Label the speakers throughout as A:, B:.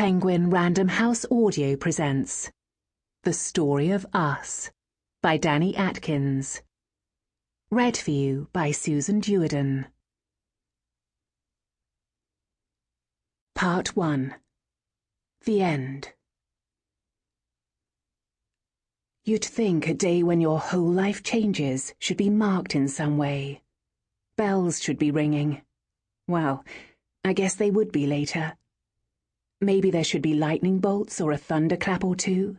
A: Penguin Random House Audio presents The Story of Us by Dani Atkins. Read for you by Susan Duerden. Part 1. The End. You'd think a day when your whole life changes should be marked in some way. Bells should be ringing. Well, I guess they would be later. Maybe there should be lightning bolts or a thunderclap or two.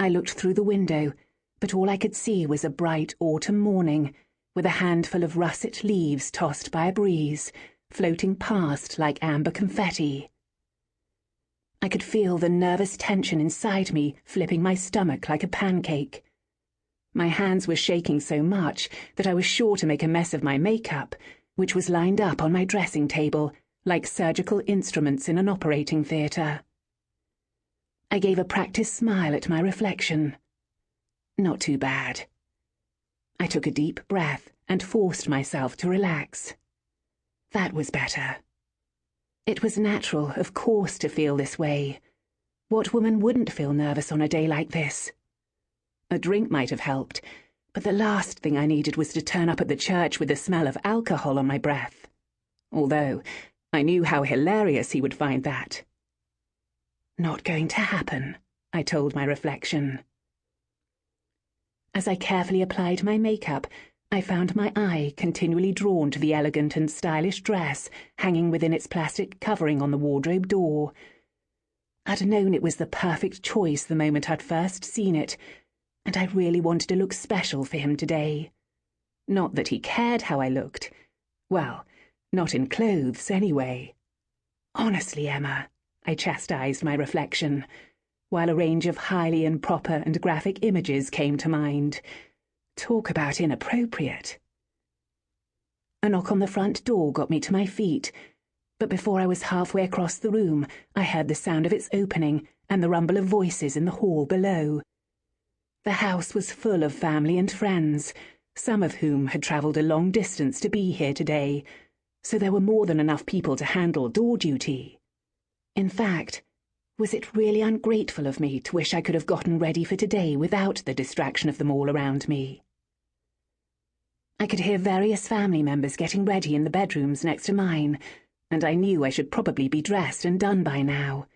A: I looked through the window, but all I could see was a bright autumn morning with a handful of russet leaves tossed by a breeze, floating past like amber confetti. I could feel the nervous tension inside me flipping my stomach like a pancake. My hands were shaking so much that I was sure to make a mess of my makeup, which was lined up on my dressing table like surgical instruments in an operating theatre. I gave a practiced smile at my reflection. Not too bad. I took a deep breath and forced myself to relax. That was better. It was natural, of course, to feel this way. What woman wouldn't feel nervous on a day like this? A drink might have helped, but the last thing I needed was to turn up at the church with the smell of alcohol on my breath. Although I knew how hilarious he would find that. Not going to happen, I told my reflection. As I carefully applied my makeup, I found my eye continually drawn to the elegant and stylish dress hanging within its plastic covering on the wardrobe door. I'd known it was the perfect choice the moment I'd first seen it, and I really wanted to look special for him today. Not that he cared how I looked. Well, not in clothes, anyway. Honestly, Emma, I chastised my reflection, while a range of highly improper and graphic images came to mind. Talk about inappropriate. A knock on the front door got me to my feet, but before I was halfway across the room, I heard the sound of its opening and the rumble of voices in the hall below. The house was full of family and friends, some of whom had travelled a long distance to be here today, so there were more than enough people to handle door duty. In fact, was it really ungrateful of me to wish I could have gotten ready for today without the distraction of them all around me? I could hear various family members getting ready in the bedrooms next to mine, and I knew I should probably be dressed and done by now.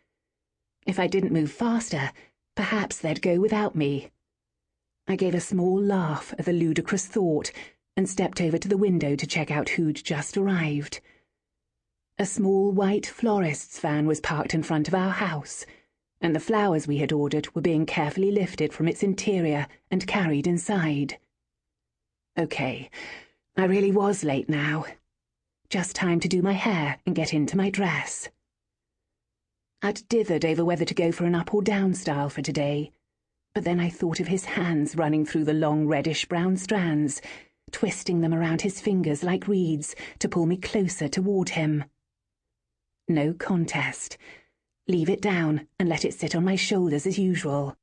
A: If I didn't move faster, perhaps they'd go without me. I gave a small laugh at the ludicrous thought and stepped over to the window to check out who'd just arrived. A small white florist's van was parked in front of our house, and the flowers we had ordered were being carefully lifted from its interior and carried inside. Okay, I really was late now. Just time to do my hair and get into my dress. I'd dithered over whether to go for an up or down style for today, but then I thought of his hands running through the long reddish-brown strands, twisting them around his fingers like reeds to pull me closer toward him. No contest. Leave it down and let it sit on my shoulders as usual.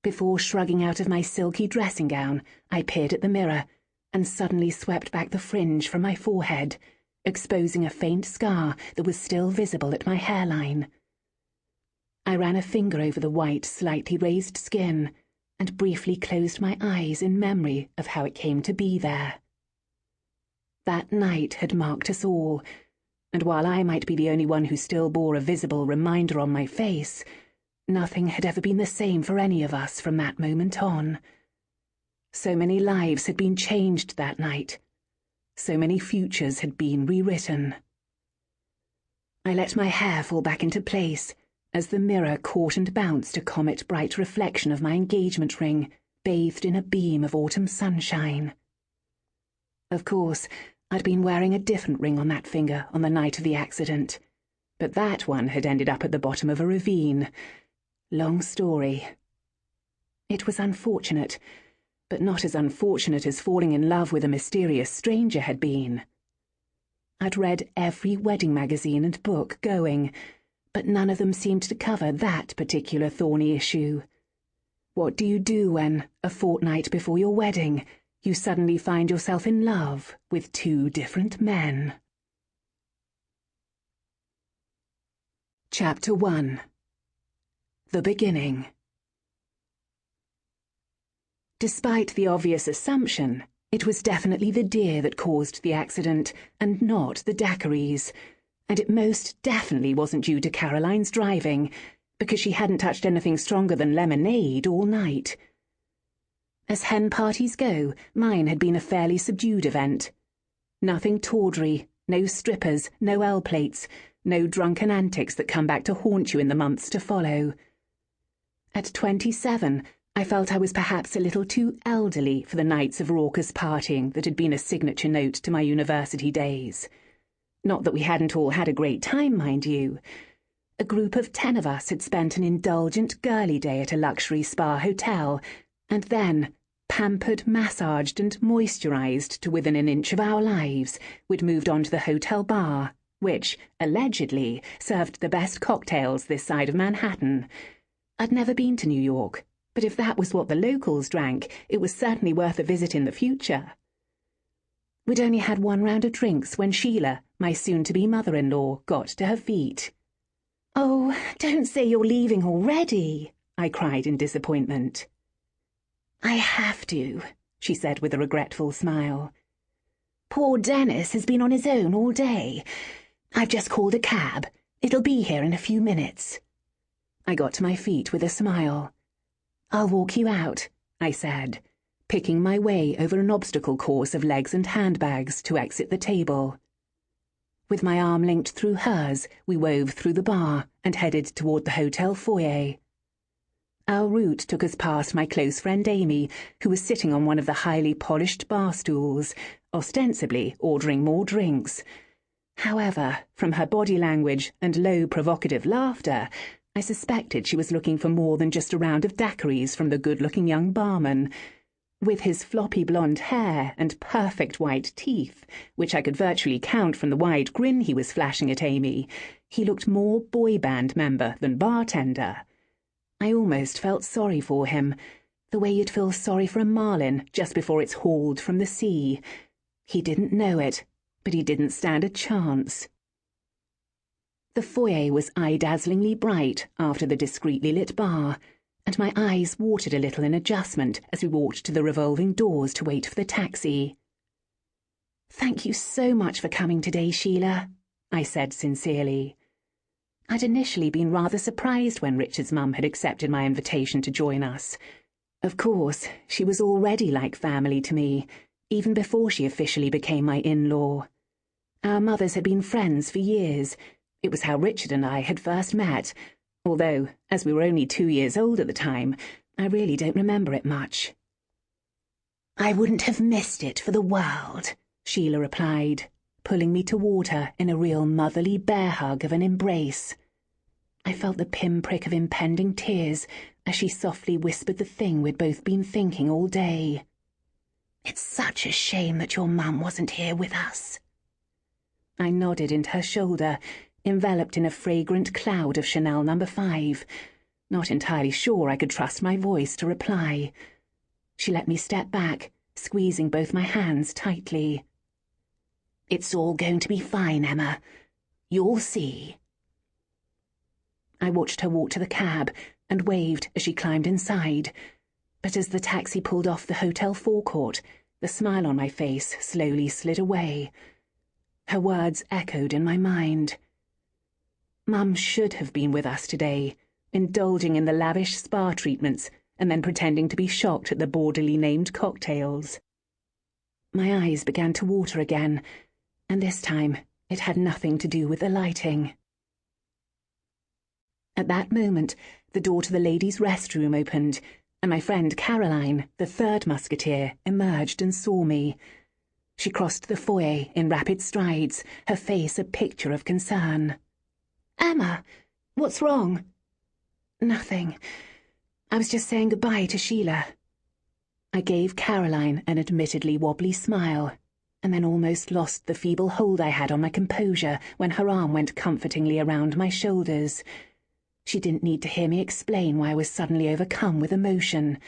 A: Before shrugging out of my silky dressing gown, I peered at the mirror and suddenly swept back the fringe from my forehead, exposing a faint scar that was still visible at my hairline. I ran a finger over the white, slightly raised skin and briefly closed my eyes in memory of how it came to be there. That night had marked us all, and while I might be the only one who still bore a visible reminder on my face, nothing had ever been the same for any of us from that moment on. So many lives had been changed that night. So many futures had been rewritten. I let my hair fall back into place as the mirror caught and bounced a comet-bright reflection of my engagement ring, bathed in a beam of autumn sunshine. Of course, I'd been wearing a different ring on that finger on the night of the accident, but that one had ended up at the bottom of a ravine. Long story. It was unfortunate, but not as unfortunate as falling in love with a mysterious stranger had been. I'd read every wedding magazine and book going, but none of them seemed to cover that particular thorny issue. What do you do when, a fortnight before your wedding, you suddenly find yourself in love with two different men? Chapter 1. The Beginning. Despite the obvious assumption, it was definitely the deer that caused the accident, and not the daiquiris, and it most definitely wasn't due to Caroline's driving, because she hadn't touched anything stronger than lemonade all night. As hen parties go, mine had been a fairly subdued event. Nothing tawdry, no strippers, no L-plates, no drunken antics that come back to haunt you in the months to follow. At 27, I felt I was perhaps a little too elderly for the nights of raucous partying that had been a signature note to my university days. Not that we hadn't all had a great time, mind you. A group of 10 of us had spent an indulgent girly day at a luxury spa hotel, and then, pampered, massaged, and moisturized to within an inch of our lives, we'd moved on to the hotel bar, which, allegedly, served the best cocktails this side of Manhattan. I'd never been to New York, but if that was what the locals drank, it was certainly worth a visit in the future. We'd only had one round of drinks when Sheila, my soon-to-be mother-in-law, got to her feet. "Oh, don't say you're leaving already," I cried in disappointment. "I have to," she said with a regretful smile. "Poor Dennis has been on his own all day. I've just called a cab. It'll be here in a few minutes." I got to my feet with a smile. "I'll walk you out," I said, picking my way over an obstacle course of legs and handbags to exit the table. With my arm linked through hers, we wove through the bar and headed toward the hotel foyer. Our route took us past my close friend Amy, who was sitting on one of the highly polished bar stools, ostensibly ordering more drinks. However, from her body language and low, provocative laughter, I suspected she was looking for more than just a round of daiquiris from the good-looking young barman. With his floppy blonde hair and perfect white teeth, which I could virtually count from the wide grin he was flashing at Amy, he looked more boy band member than bartender. I almost felt sorry for him, the way you'd feel sorry for a marlin just before it's hauled from the sea. He didn't know it, but he didn't stand a chance. The foyer was eye-dazzlingly bright after the discreetly lit bar, and my eyes watered a little in adjustment as we walked to the revolving doors to wait for the taxi. "Thank you so much for coming today, Sheila," I said sincerely. I'd initially been rather surprised when Richard's mum had accepted my invitation to join us. Of course, she was already like family to me, even before she officially became my in-law. Our mothers had been friends for years. It was how Richard and I had first met, although, as we were only 2 years old at the time, I really don't remember it much. "I wouldn't have missed it for the world," Sheila replied, pulling me toward her in a real motherly bear hug of an embrace. I felt the pinprick of impending tears as she softly whispered the thing we'd both been thinking all day. "It's such a shame that your mum wasn't here with us." I nodded into her shoulder, enveloped in a fragrant cloud of Chanel No. 5, not entirely sure I could trust my voice to reply. She let me step back, squeezing both my hands tightly. "It's all going to be fine, Emma. You'll see." I watched her walk to the cab and waved as she climbed inside, but as the taxi pulled off the hotel forecourt, the smile on my face slowly slid away. Her words echoed in my mind. Mum should have been with us today, indulging in the lavish spa treatments and then pretending to be shocked at the bawdily named cocktails. My eyes began to water again, and this time it had nothing to do with the lighting. At that moment, the door to the ladies' restroom opened, and my friend Caroline, the third musketeer, emerged and saw me. She crossed the foyer in rapid strides, her face a picture of concern. "Emma, what's wrong?" "Nothing. I was just saying goodbye to Sheila." I gave Caroline an admittedly wobbly smile, and then almost lost the feeble hold I had on my composure when her arm went comfortingly around my shoulders. She didn't need to hear me explain why I was suddenly overcome with emotion.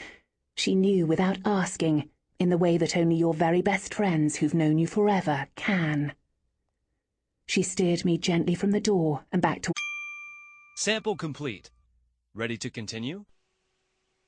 A: She knew without asking, in the way that only your very best friends who've known you forever can. She steered me gently from the door and back to...
B: Sample complete. Ready to continue?